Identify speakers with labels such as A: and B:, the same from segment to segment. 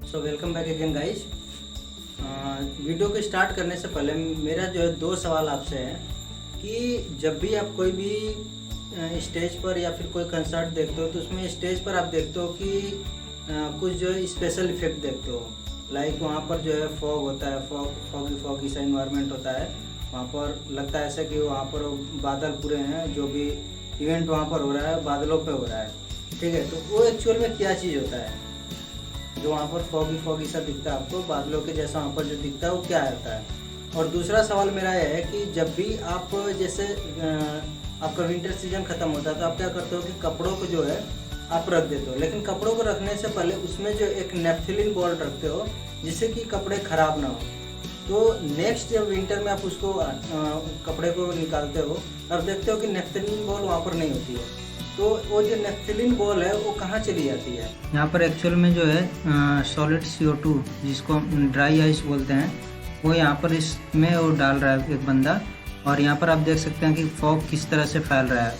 A: So welcome back again guys. Video को start करने से पहले मेरा जो है दो सवाल आपसे है कि जब भी आप कोई भी स्टेज पर या फिर कोई कंसर्ट देखते हो तो उसमें स्टेज पर आप देखते हो कि कुछ जो है स्पेशल इफेक्ट देखते हो। लाइक वहाँ पर जो है फॉग होता है, फॉगी सा इन्वायरमेंट होता है। वहाँ पर लगता है ऐसा कि वहाँ पर बादल पूरे हैं, जो भी इवेंट वहाँ पर हो रहा है बादलों पे हो रहा है। ठीक है, तो वो एक्चुअल में क्या चीज़ होता है जो वहाँ पर फॉगी सा दिखता है आपको, बादलों के जैसा वहाँ पर जो दिखता है वो क्या रहता है। और दूसरा सवाल मेरा यह है कि जब भी आप जैसे आपका विंटर सीजन खत्म होता है तो आप क्या करते हो कि कपड़ों को जो है आप रख देते हो, लेकिन कपड़ों को रखने से पहले उसमें जो एक नेफ्थिलीन बॉल रखते हो जिससे कि कपड़े खराब ना हो। तो नेक्स्ट जब विंटर में आप उसको कपड़े को निकालते हो तब देखते हो कि नेफ्थिलीन बॉल वहाँ पर नहीं होती है। तो वो जो नेफ्थिलीन बॉल है वो कहाँ चली जाती है? यहाँ पर एक्चुअल में जो है सॉलिड CO2 जिसको हम ड्राई आइस बोलते हैं वो यहाँ पर इसमें वो डाल रहा है एक बंदा, और यहाँ पर आप देख सकते हैं कि फॉग किस तरह से फैल रहा है।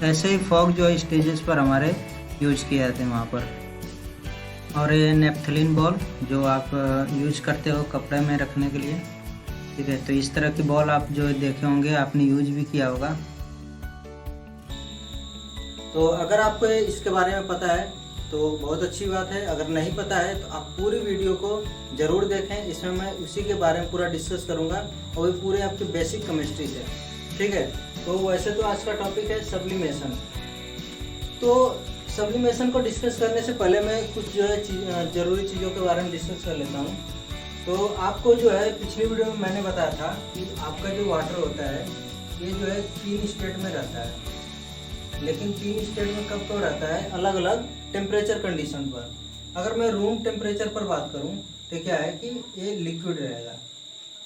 A: ऐसे ही फॉग जो है स्टेजेस पर हमारे यूज किए जाते हैं वहाँ पर। और ये नेफ्थिलीन बॉल जो आप यूज करते हो कपड़े में रखने के लिए, ठीक है। तो इस तरह की बॉल आप जो देखे होंगे, आपने यूज भी किया होगा। तो अगर आपको इसके बारे में पता है तो बहुत अच्छी बात है, अगर नहीं पता है तो आप पूरी वीडियो को ज़रूर देखें। इसमें मैं उसी के बारे में पूरा डिस्कस करूंगा और भी पूरे आपकी बेसिक केमिस्ट्री से, ठीक है। तो वैसे तो आज का टॉपिक है सब्लिमेशन। तो सब्लिमेशन को डिस्कस करने से पहले मैं कुछ जो है ज़रूरी चीज़ों के बारे में डिस्कस कर लेता हूँ। तो आपको जो है पिछली वीडियो में मैंने बताया था कि आपका जो वाटर होता है ये जो है 3 स्टेट में रहता है, लेकिन 3 स्टेट में कब तो रहता है अलग अलग टेम्परेचर कंडीशन पर। अगर मैं रूम टेम्परेचर पर बात करूं तो क्या है कि ये लिक्विड रहेगा।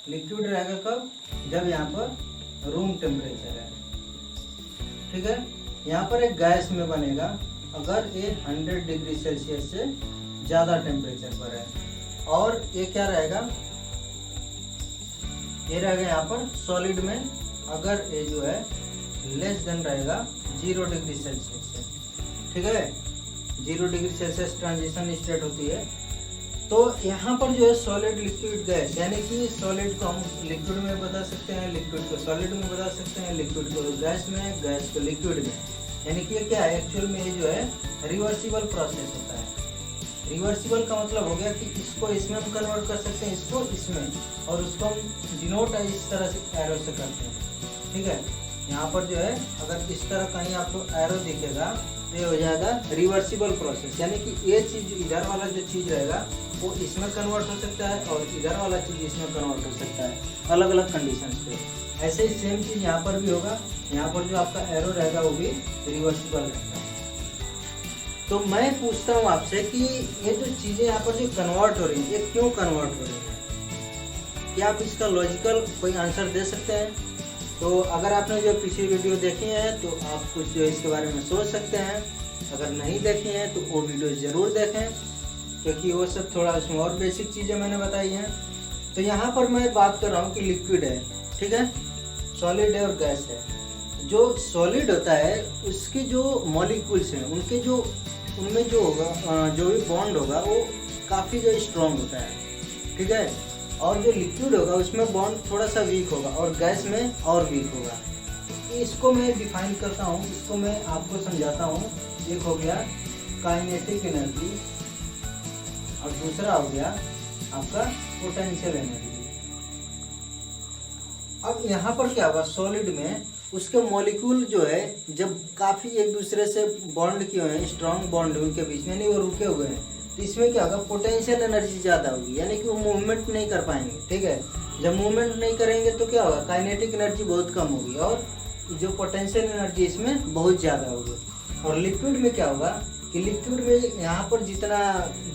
A: लिक्विड रहेगा कब? जब यहाँ पर रूम टेम्परेचर है, ठीक है। यहाँ पर एक गैस में बनेगा अगर ये 100 डिग्री सेल्सियस से ज़्यादा टेम्परेचर पर है। और ये क्या रहेगा, ये रहेगा यहाँ पर सॉलिड में अगर ये जो है लेस देन रहेगा 0 डिग्री सेल्सियस से, ठीक है। 0 डिग्री सेल्सियस ट्रांजिशन स्टेट होती है। तो यहाँ पर जो है सॉलिड लिक्विड गैस, यानी कि सॉलिड को हम लिक्विड में बदल सकते हैं, लिक्विड को सॉलिड में बदल सकते हैं, लिक्विड को गैस में, गैस को लिक्विड में। यानी कि ये क्या है एक्चुअल में, ये जो है रिवर्सिबल प्रोसेस होता है। रिवर्सिबल का मतलब हो गया कि इसको इसमें हम कन्वर्ट कर सकते हैं, इसको इसमें, और उसको हम डिनोट इस तरह से एरो से करते हैं, ठीक है। यहाँ पर जो है अगर इस तरह कहीं आपको एरो दिखेगा तो ये हो जाएगा रिवर्सिबल प्रोसेस। यानी कि ये चीज़ इधर वाला जो चीज़ रहेगा वो इसमें कन्वर्ट हो सकता है और इधर वाला चीज़ इसमें कन्वर्ट हो सकता है अलग अलग कंडीशंस पे। ऐसे ही सेम चीज़ यहाँ पर भी होगा। यहाँ पर जो आपका एरो रहेगा वो भी रिवर्सिबल रहेगा। तो मैं पूछता हूँ आपसे कि ये जो चीज़ें यहाँ पर जो कन्वर्ट हो रही हैं ये क्यों कन्वर्ट हो रही है? क्या आप इसका लॉजिकल कोई आंसर दे सकते हैं? तो अगर आपने जो पिछली वीडियो देखी है तो आप कुछ जो इसके बारे में सोच सकते हैं। अगर नहीं देखी हैं तो वो वीडियो ज़रूर देखें, क्योंकि वो सब थोड़ा उसमें और बेसिक चीज़ें मैंने बताई हैं। तो यहाँ पर मैं बात कर रहा हूँ कि लिक्विड है, ठीक है, सॉलिड है और गैस है। जो सॉलिड होता है उसके जो मॉलिक्यूल्स हैं उनके जो उनमें जो होगा जो भी बॉन्ड होगा वो काफ़ी जो स्ट्रॉन्ग होता है, ठीक है। और जो लिक्विड होगा उसमें बॉन्ड थोड़ा सा वीक होगा और गैस में और वीक होगा। इसको मैं डिफाइन करता हूँ, इसको मैं आपको समझाता हूँ। एक हो गया काइनेटिक एनर्जी और दूसरा हो गया आपका पोटेंशियल एनर्जी। अब यहाँ पर क्या होगा, सॉलिड में उसके मॉलिक्यूल जो है जब काफ़ी एक दूसरे से बॉन्ड किए हुए हैं, स्ट्रॉन्ग बॉन्ड उनके बीच में, नहीं वो रुके हुए हैं, तो इसमें क्या होगा पोटेंशियल एनर्जी ज़्यादा होगी, यानी कि वो मूवमेंट नहीं कर पाएंगे, ठीक है। जब मूवमेंट नहीं करेंगे तो क्या होगा, काइनेटिक एनर्जी बहुत कम होगी और जो पोटेंशियल एनर्जी इसमें बहुत ज़्यादा होगी। और लिक्विड में क्या होगा कि लिक्विड में यहाँ पर जितना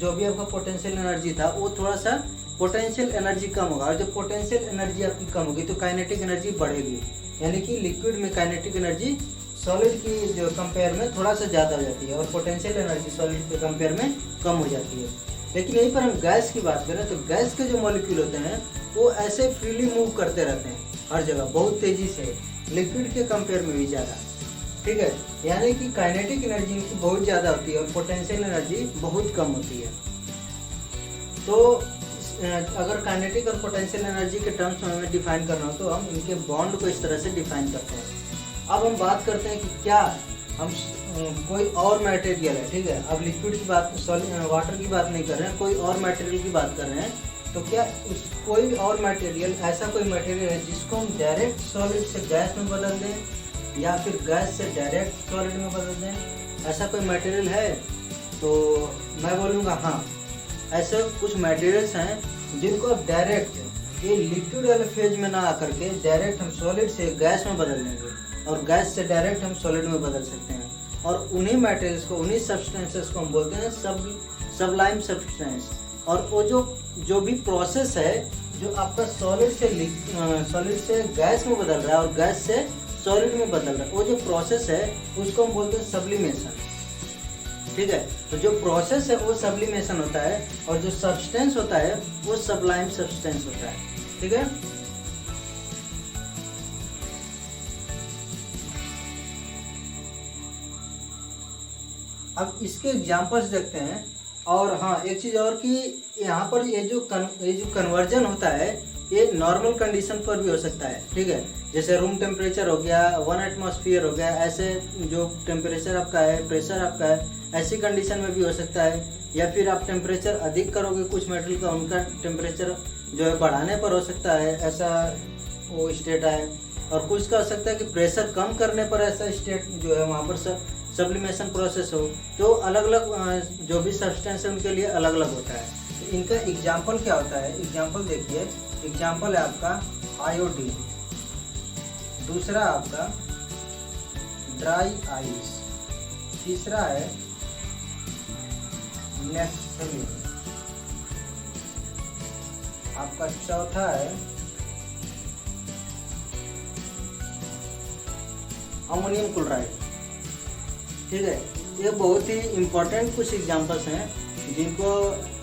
A: जो भी आपका पोटेंशियल एनर्जी था वो थोड़ा सा पोटेंशियल एनर्जी कम होगा, और जब पोटेंशियल एनर्जी आपकी कम होगी तो काइनेटिक एनर्जी बढ़ेगी। यानी कि लिक्विड में काइनेटिक एनर्जी सॉलिड की जो कंपेयर में थोड़ा सा ज़्यादा हो जाती है और पोटेंशियल एनर्जी सॉलिड के कंपेयर में कम हो जाती है। लेकिन यहीं पर हम गैस की बात करें तो गैस के जो मॉलिक्यूल होते हैं वो ऐसे फ्रीली मूव करते रहते हैं हर जगह बहुत तेज़ी से, लिक्विड के कंपेयर में भी ज़्यादा, ठीक है। यानी कि काइनेटिक एनर्जी इनकी बहुत ज़्यादा होती है और पोटेंशियल एनर्जी बहुत कम होती है। तो अगर काइनेटिक और पोटेंशियल एनर्जी के टर्म्स में हमें डिफाइन करना हो तो हम इनके बॉन्ड को इस तरह से डिफाइन करते हैं। अब हम बात करते हैं कि क्या हम कोई और मटेरियल है, ठीक है, अब लिक्विड की बात, वाटर की बात नहीं कर रहे हैं, कोई और मटेरियल की बात कर रहे हैं, तो क्या उस कोई और मटेरियल, ऐसा कोई मटेरियल है जिसको हम डायरेक्ट सॉलिड से गैस में बदल दें या फिर गैस से डायरेक्ट सॉलिड में बदल दें, ऐसा कोई मटेरियल है? तो मैं बोलूँगा हाँ, ऐसे कुछ मटेरियल्स हैं जिनको आप डायरेक्ट ये लिक्विड वाले फेज में ना आकर के डायरेक्ट हम सॉलिड से गैस में बदल देंगे और गैस से डायरेक्ट हम सॉलिड में बदल सकते हैं। और उन्हीं मटेरियल्स को, उन्हीं सब्सटेंसेस को हम बोलते हैं सबलाइम सब्सटेंस। और वो जो भी प्रोसेस है जो आपका सॉलिड से गैस में बदल रहा है और गैस से सॉलिड में बदल रहा है, वो जो प्रोसेस है उसको हम बोलते हैं सब्लिमेशन, ठीक है। तो जो प्रोसेस है वो सब्लिमेशन होता है और जो सब्सटेंस होता है वो सबलाइम सब्सटेंस होता है, ठीक है। अब इसके एग्जांपल्स देखते हैं। और हाँ, एक चीज़ और कि यहाँ पर ये जो कन्वर्जन होता है ये नॉर्मल कंडीशन पर भी हो सकता है, ठीक है। जैसे रूम टेम्परेचर हो गया, 1 एटमॉस्फेयर हो गया, ऐसे जो टेम्परेचर आपका है, प्रेशर आपका है, ऐसी कंडीशन में भी हो सकता है। या फिर आप टेम्परेचर अधिक करोगे कुछ मेटेरियल का, उनका टेम्परेचर जो है बढ़ाने पर हो सकता है, ऐसा वो स्टेट है। और कुछ का हो सकता है कि प्रेशर कम करने पर ऐसा स्टेट जो है वहाँ पर सब्लिमेशन प्रोसेस हो। तो अलग अलग जो भी सब्सटेंस है उनके लिए अलग अलग होता है। तो इनका एग्जाम्पल क्या होता है? एग्जाम्पल देखिए, एग्जाम्पल है आपका आयोडीन, दूसरा आपका ड्राई आइस, तीसरा है नेफ्थलीन, आपका चौथा है अमोनियम क्लोराइड, ठीक है। ये बहुत ही इम्पोर्टेंट कुछ एग्जांपल्स हैं जिनको,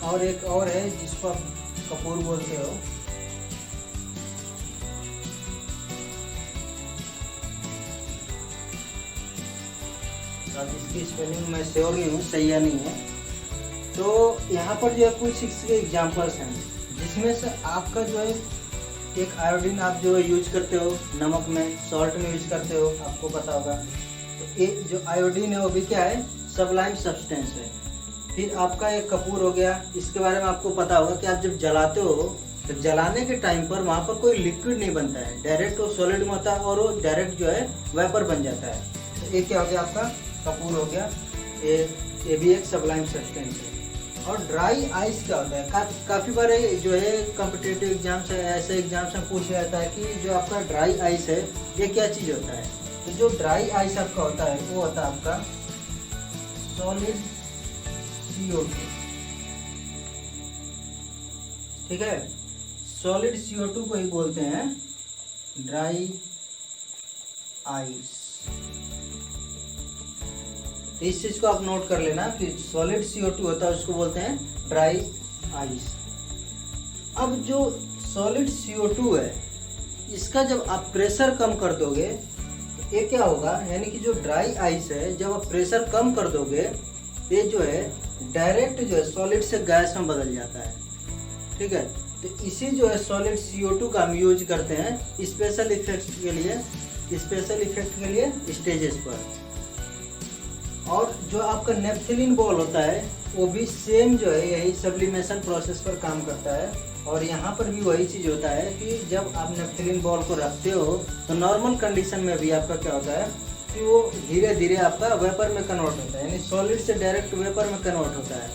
A: और एक और है जिसको आप कपूर बोलते हो, अब इसकी स्पेलिंग मैं श्योर नहीं हूँ, सही या नहीं है। तो यहाँ पर जो है कुछ इसके एग्जांपल्स हैं जिसमें से आपका जो है एक आयोडीन आप जो यूज करते हो नमक में, सॉल्ट में यूज करते हो, आपको पता होगा। तो ये जो आयोडीन है वो भी क्या है? सबलाइम सब्सटेंस है। फिर आपका एक कपूर हो गया, इसके बारे में आपको पता होगा कि आप जब जलाते हो तो जलाने के टाइम पर वहाँ पर कोई लिक्विड नहीं बनता है, डायरेक्ट वो सॉलिड में होता है और वो डायरेक्ट जो है वेपर बन जाता है। तो ये क्या हो गया? आपका कपूर हो गया, ये भी एक सबलाइम सब्सटेंस है। और ड्राई आइस क्या होता है? काफ़ी बार जो है कॉम्पिटिटिव एग्जाम्स है, ऐसे एग्जाम्स में पूछा जाता है कि जो आपका ड्राई आइस है ये क्या चीज़ होता है। तो जो ड्राई आइस आपका होता है वो होता है आपका सॉलिड CO2, ठीक है। सॉलिड CO2 को ही बोलते हैं ड्राई आइस। तो इस चीज को आप नोट कर लेना कि सॉलिड CO2 होता है उसको बोलते हैं ड्राई आइस। अब जो सॉलिड CO2 है इसका जब आप प्रेशर कम कर दोगे तो ये क्या होगा, यानी कि जो ड्राई आइस है जब आप प्रेशर कम कर दोगे ये जो है डायरेक्ट जो है सॉलिड से गैस में बदल जाता है, ठीक है। तो इसी जो है सॉलिड CO2 का हम यूज करते हैं स्पेशल इफेक्ट के लिए स्टेजेस पर। और जो आपका नेफ्थलीन बॉल होता है वो भी सेम जो है यही सब्लिमेशन प्रोसेस पर काम करता है। और यहाँ पर भी वही चीज़ होता है कि जब आप नेफ्थलीन बॉल को रखते हो तो नॉर्मल कंडीशन में भी आपका क्या होता है कि वो धीरे धीरे आपका वेपर में कन्वर्ट होता है, यानी सॉलिड से डायरेक्ट वेपर में कन्वर्ट होता है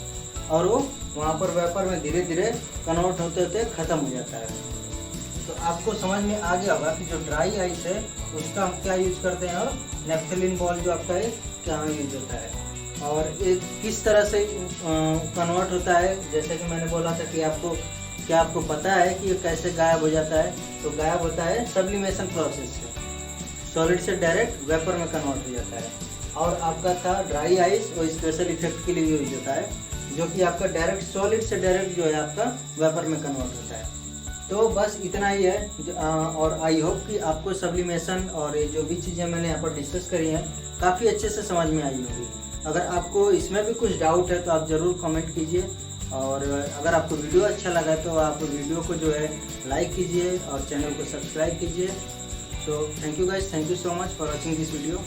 A: और वो वहाँ पर वेपर में धीरे धीरे कन्वर्ट होते होते ख़त्म हो जाता है। तो आपको समझ में आ गया होगा कि जो ड्राई आइस है उसका हम क्या यूज करते हैं और नेफ्थलीन बॉल जो आपका है क्या यूज होता है और ये किस तरह से कन्वर्ट होता है। जैसे कि मैंने बोला था कि आपको पता है कि ये कैसे गायब हो जाता है? तो गायब होता है सब्लिमेशन प्रोसेस से, सॉलिड से डायरेक्ट वेपर में कन्वर्ट हो जाता है। और आपका था ड्राई आइस, वो स्पेशल इफेक्ट के लिए यूज होता है जो कि आपका डायरेक्ट सॉलिड से डायरेक्ट जो है आपका वेपर में कन्वर्ट होता है। तो बस इतना ही है। और आई होप कि आपको सब्लिमेशन और ये जो भी चीज़ें मैंने यहाँ पर डिस्कस करी हैं काफ़ी अच्छे से समझ में आई होंगी। अगर आपको इसमें भी कुछ डाउट है तो आप ज़रूर कमेंट कीजिए और अगर आपको वीडियो अच्छा लगा तो आप वीडियो को जो है लाइक कीजिए और चैनल को सब्सक्राइब कीजिए। So thank you guys, thank you so much for watching this video.